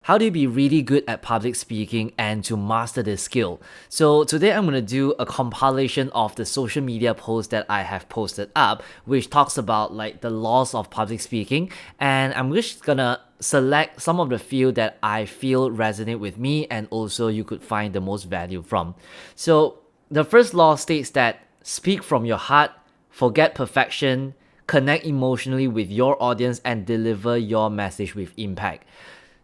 How do you be really good at public speaking and to master this skill? So today I'm going to do a compilation of the social media posts that I have posted up, which talks about like the laws of public speaking, and I'm just going to select some of the few that I feel resonate with me and also you could find the most value from. So the first law states that speak from your heart, forget perfection, connect emotionally with your audience, and deliver your message with impact.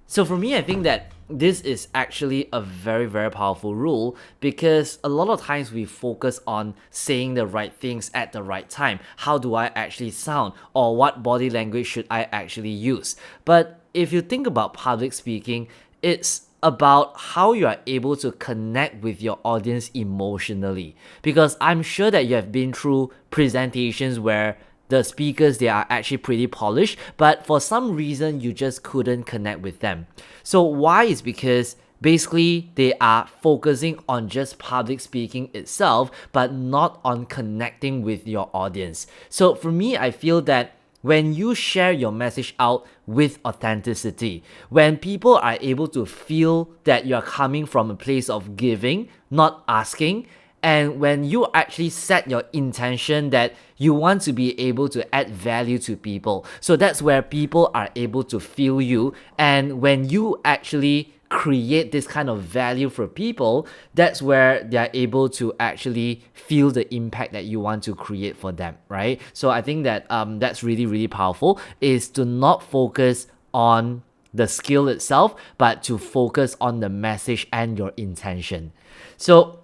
So for me, I think that this is actually a very, very powerful rule because a lot of times we focus on saying the right things at the right time. How do I actually sound? Or what body language should I actually use? But if you think about public speaking, it's about how you are able to connect with your audience emotionally. Because I'm sure that you have been through presentations where the speakers, they are actually pretty polished, but for some reason you just couldn't connect with them. So why is because basically they are focusing on just public speaking itself but not on connecting with your audience. So for me, I feel that when you share your message out with authenticity, when people are able to feel that you're coming from a place of giving, not asking, and when you actually set your intention that you want to be able to add value to people, so that's where people are able to feel you. And when you actually create this kind of value for people, that's where they're able to actually feel the impact that you want to create for them, right? So I think that that's really, really powerful, is to not focus on the skill itself, but to focus on the message and your intention. So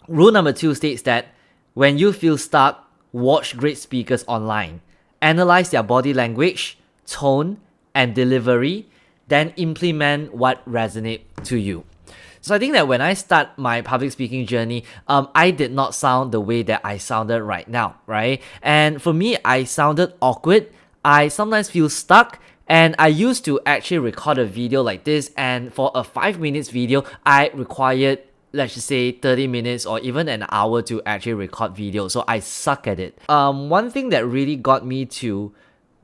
rule number 2 states that when you feel stuck, watch great speakers online. Analyze their body language, tone, and delivery, then implement what resonates to you. So I think that when I start my public speaking journey, I did not sound the way that I sounded right now, right? And for me, I sounded awkward. I sometimes feel stuck. And I used to actually record a video like this, and for a 5 minutes video, I required, let's just say, 30 minutes or even an hour to actually record video. So I suck at it. One thing that really got me to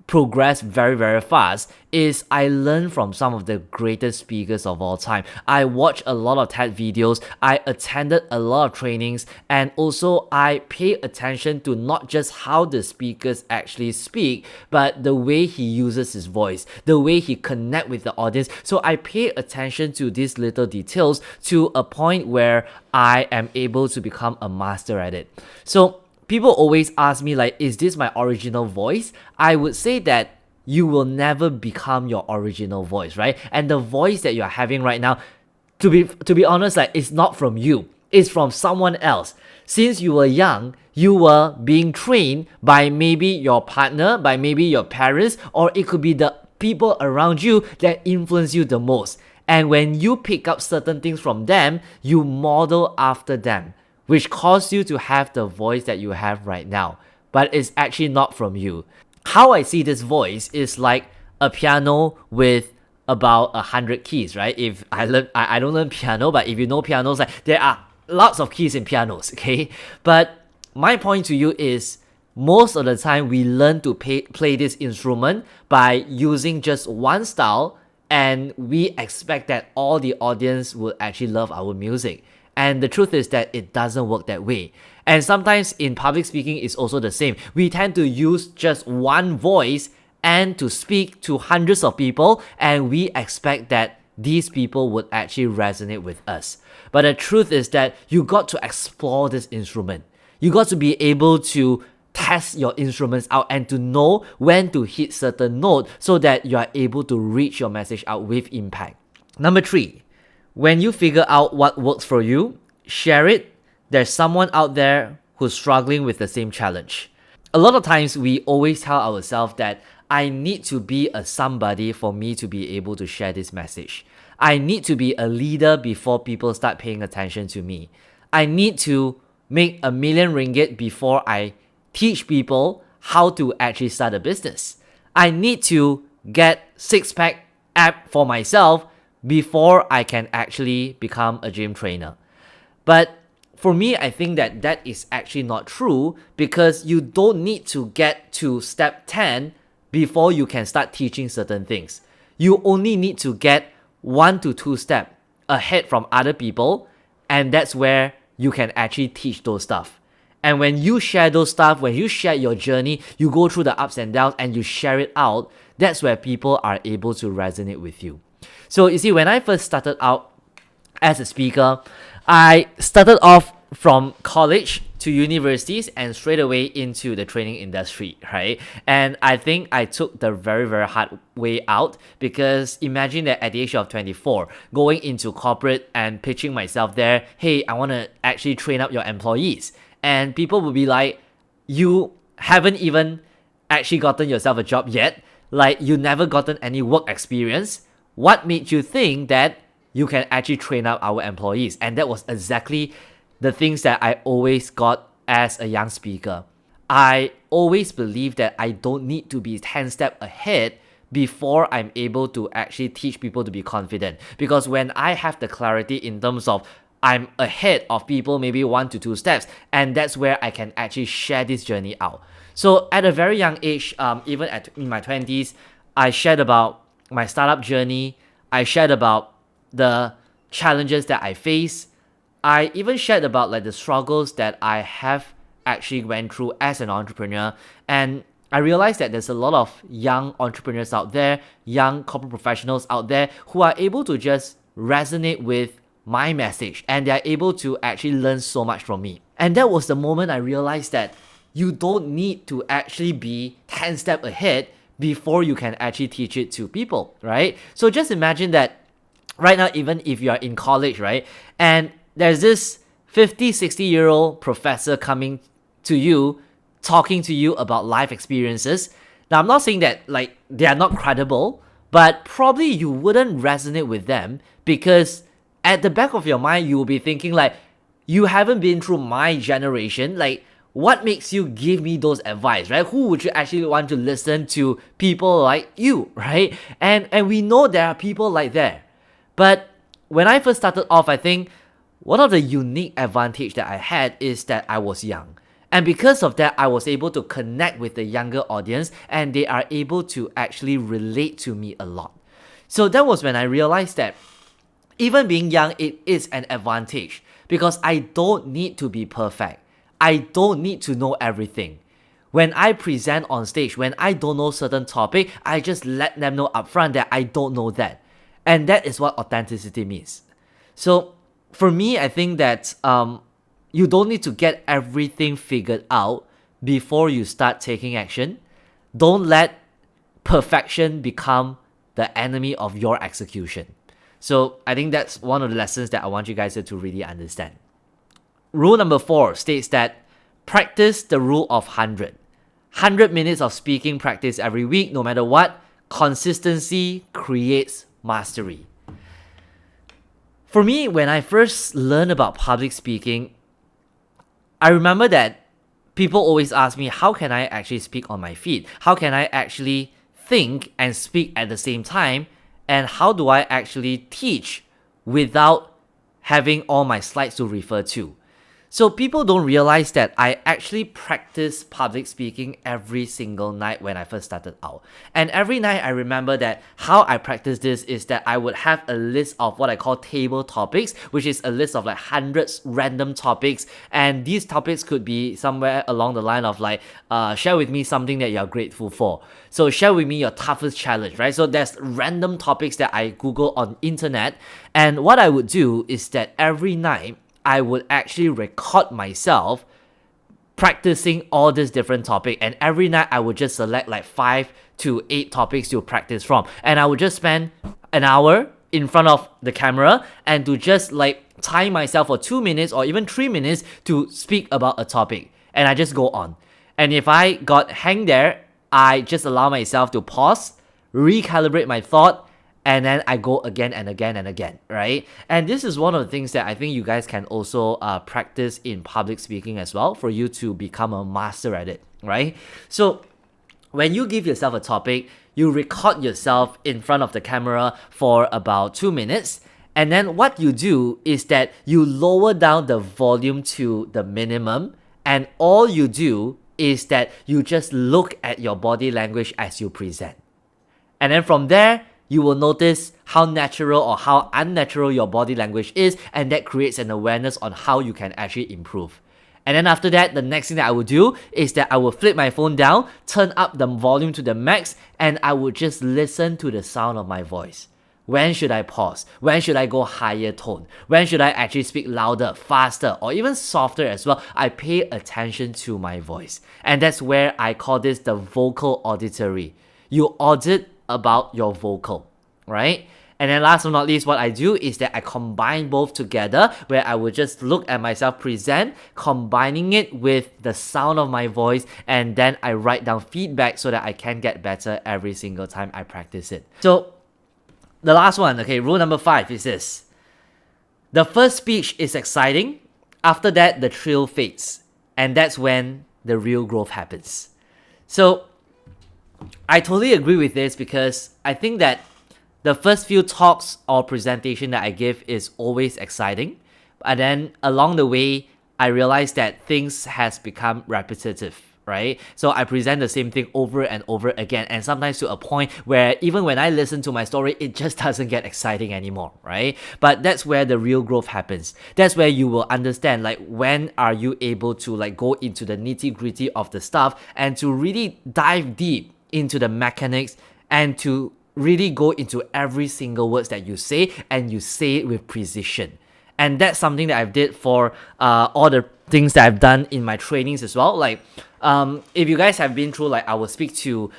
progress very, very fast is I learned from some of the greatest speakers of all time. I watched a lot of TED videos, I attended a lot of trainings, and also I pay attention to not just how the speakers actually speak, but the way he uses his voice, the way he connect with the audience. So I pay attention to these little details to a point where I am able to become a master at it. So people always ask me like, is this my original voice? I would say that you will never become your original voice, right? And the voice that you're having right now, to be honest, like, it's not from you. It's from someone else. Since you were young, you were being trained by maybe your partner, by maybe your parents, or it could be the people around you that influence you the most. And when you pick up certain things from them, you model after them, which caused you to have the voice that you have right now. But it's actually not from you. How I see this voice is like a piano with about 100 keys, right? If I don't learn piano, but if you know pianos, like, there are lots of keys in pianos, okay? But my point to you is, most of the time we learn to play this instrument by using just one style, and we expect that all the audience will actually love our music. And the truth is that it doesn't work that way. And sometimes in public speaking, it's also the same. We tend to use just one voice and to speak to hundreds of people, and we expect that these people would actually resonate with us. But the truth is that you got to explore this instrument. You got to be able to test your instruments out and to know when to hit certain note so that you are able to reach your message out with impact. Number 3, when you figure out what works for you, share it. There's someone out there who's struggling with the same challenge. A lot of times we always tell ourselves that I need to be a somebody for me to be able to share this message. I need to be a leader before people start paying attention to me. I need to make ringgit 1 million before I teach people how to actually start a business. I need to get 6-pack app for myself before I can actually become a gym trainer. But for me, I think that that is actually not true, because you don't need to get to step 10 before you can start teaching certain things. You only need to get 1 to 2 steps ahead from other people, and that's where you can actually teach those stuff. And when you share those stuff, when you share your journey, you go through the ups and downs and you share it out, that's where people are able to resonate with you. So you see, when I first started out as a speaker, I started off from college to universities and straight away into the training industry, right? And I think I took the very, very hard way out, because imagine that at the age of 24, going into corporate and pitching myself there, hey, I want to actually train up your employees. And people will be like, you haven't even actually gotten yourself a job yet. Like, you never gotten any work experience. What made you think that you can actually train up our employees? And that was exactly the things that I always got as a young speaker. I always believe that I don't need to be 10 steps ahead before I'm able to actually teach people to be confident. Because when I have the clarity in terms of I'm ahead of people maybe 1 to 2 steps, and that's where I can actually share this journey out. So at a very young age, even in my 20s, I shared about my startup journey. I shared about the challenges that I face. I even shared about like the struggles that I have actually went through as an entrepreneur. And I realized that there's a lot of young entrepreneurs out there, young corporate professionals out there who are able to just resonate with my message, and they're able to actually learn so much from me. And that was the moment I realized that you don't need to actually be 10 steps ahead before you can actually teach it to people, right? So just imagine that right now, even if you are in college, right, and there's this 50, 60-year-old professor coming to you, talking to you about life experiences. Now, I'm not saying that like they are not credible, but probably you wouldn't resonate with them, because at the back of your mind, you will be thinking like, you haven't been through my generation. Like, what makes you give me those advice, right? Who would you actually want to listen to people like you, right? And we know there are people like that. But when I first started off, I think one of the unique advantage that I had is that I was young. And because of that, I was able to connect with the younger audience, and they are able to actually relate to me a lot. So that was when I realized that even being young, it is an advantage, because I don't need to be perfect. I don't need to know everything. When I present on stage, when I don't know certain topic, I just let them know upfront that I don't know that. And that is what authenticity means. So for me, I think that you don't need to get everything figured out before you start taking action. Don't let perfection become the enemy of your execution. So I think that's one of the lessons that I want you guys to really understand. Rule number 4 states that practice the rule of 100. 100 minutes of speaking practice every week, no matter what. Consistency creates mastery. For me, when I first learned about public speaking, I remember that people always ask me, how can I actually speak on my feet? How can I actually think and speak at the same time? And how do I actually teach without having all my slides to refer to? So people don't realize that I actually practice public speaking every single night when I first started out. And every night I remember that how I practice this is that I would have a list of what I call table topics, which is a list of like hundreds random topics. And these topics could be somewhere along the line of like, share with me something that you're grateful for. So share with me your toughest challenge, right? So there's random topics that I Google on internet. And what I would do is that every night, I would actually record myself practicing all these different topics, and every night I would just select like 5 to 8 topics to practice from, and I would just spend an hour in front of the camera and to just like time myself for 2 minutes or even 3 minutes to speak about a topic, and I just go on. And if I got hang there, I just allow myself to pause, recalibrate my thought, and then I go again and again and again, right? And this is one of the things that I think you guys can also practice in public speaking as well, for you to become a master at it, right? So when you give yourself a topic, you record yourself in front of the camera for about 2 minutes. And then what you do is that you lower down the volume to the minimum. And all you do is that you just look at your body language as you present. And then from there, you will notice how natural or how unnatural your body language is, and that creates an awareness on how you can actually improve. And then after that, the next thing that I would do is that I will flip my phone down, turn up the volume to the max, and I would just listen to the sound of my voice. When should I pause? When should I go higher tone? When should I actually speak louder, faster, or even softer as well? I pay attention to my voice. And that's where I call this the vocal auditory. You audit about your vocal, right? And then last but not least, what I do is that I combine both together, where I would just look at myself present, combining it with the sound of my voice, and then I write down feedback so that I can get better every single time I practice it. So the last one, okay, rule number 5 is this. The first speech is exciting. After that, the thrill fades. And that's when the real growth happens. So I totally agree with this, because I think that the first few talks or presentation that I give is always exciting. And then along the way, I realized that things has become repetitive, right? So I present the same thing over and over again, and sometimes to a point where even when I listen to my story, it just doesn't get exciting anymore, right? But that's where the real growth happens. That's where you will understand, like, when are you able to like go into the nitty-gritty of the stuff and to really dive deep into the mechanics and to really go into every single words that you say, and you say it with precision. And that's something that I've did for all the things that I've done in my trainings as well. Like, if you guys have been through, like, I will speak to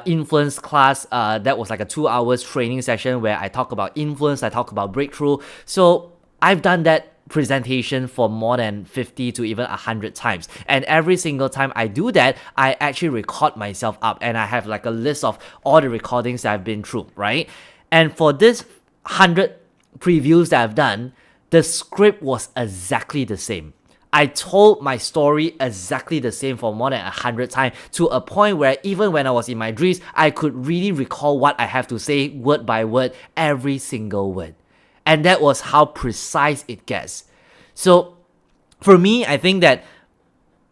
influence class, that was like a 2 hours training session where I talk about influence, I talk about breakthrough. So I've done that presentation for more than 50 to even 100 times, and every single time I do that, I actually record myself up, and I have like a list of all the recordings that I've been through, right? And for this 100 previews that I've done, the script was exactly the same. I told my story exactly the same for more than 100 times, to a point where even when I was in my dreams, I could really recall what I have to say word by word, every single word. And that was how precise it gets. So for me, I think that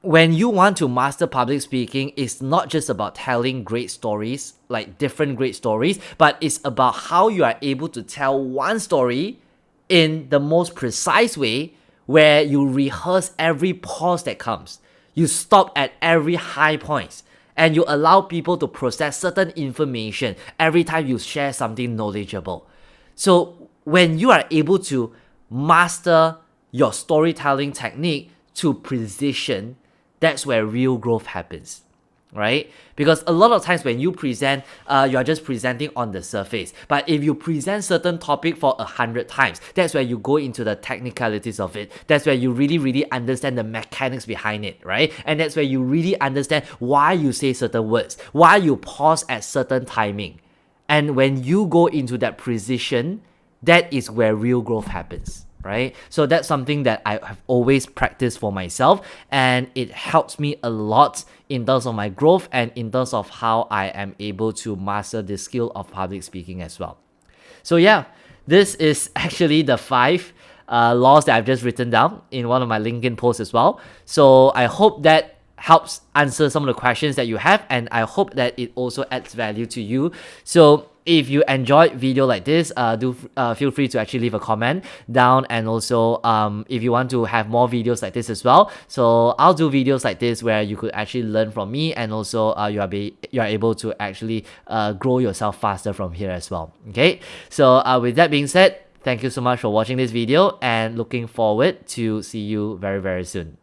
when you want to master public speaking, it's not just about telling great stories, like different great stories, but it's about how you are able to tell one story in the most precise way, where you rehearse every pause that comes. You stop at every high point, and you allow people to process certain information every time you share something knowledgeable. So when you are able to master your storytelling technique to precision, that's where real growth happens, right? Because a lot of times when you present, you are just presenting on the surface. But if you present certain topic for 100 times, that's where you go into the technicalities of it. That's where you really understand the mechanics behind it, right? And that's where you really understand why you say certain words, why you pause at certain timing. And when you go into that precision, that is where real growth happens, right? So that's something that I have always practiced for myself, and it helps me a lot in terms of my growth and in terms of how I am able to master the skill of public speaking as well. So yeah, this is actually the 5 laws that I've just written down in one of my LinkedIn posts as well. So I hope that helps answer some of the questions that you have, and I hope that it also adds value to you. So if you enjoyed video like this, do feel free to actually leave a comment down, and also if you want to have more videos like this as well, so I'll do videos like this where you could actually learn from me, and also you are able to actually grow yourself faster from here as well. Okay, so with that being said, thank you so much for watching this video, and looking forward to see you very soon.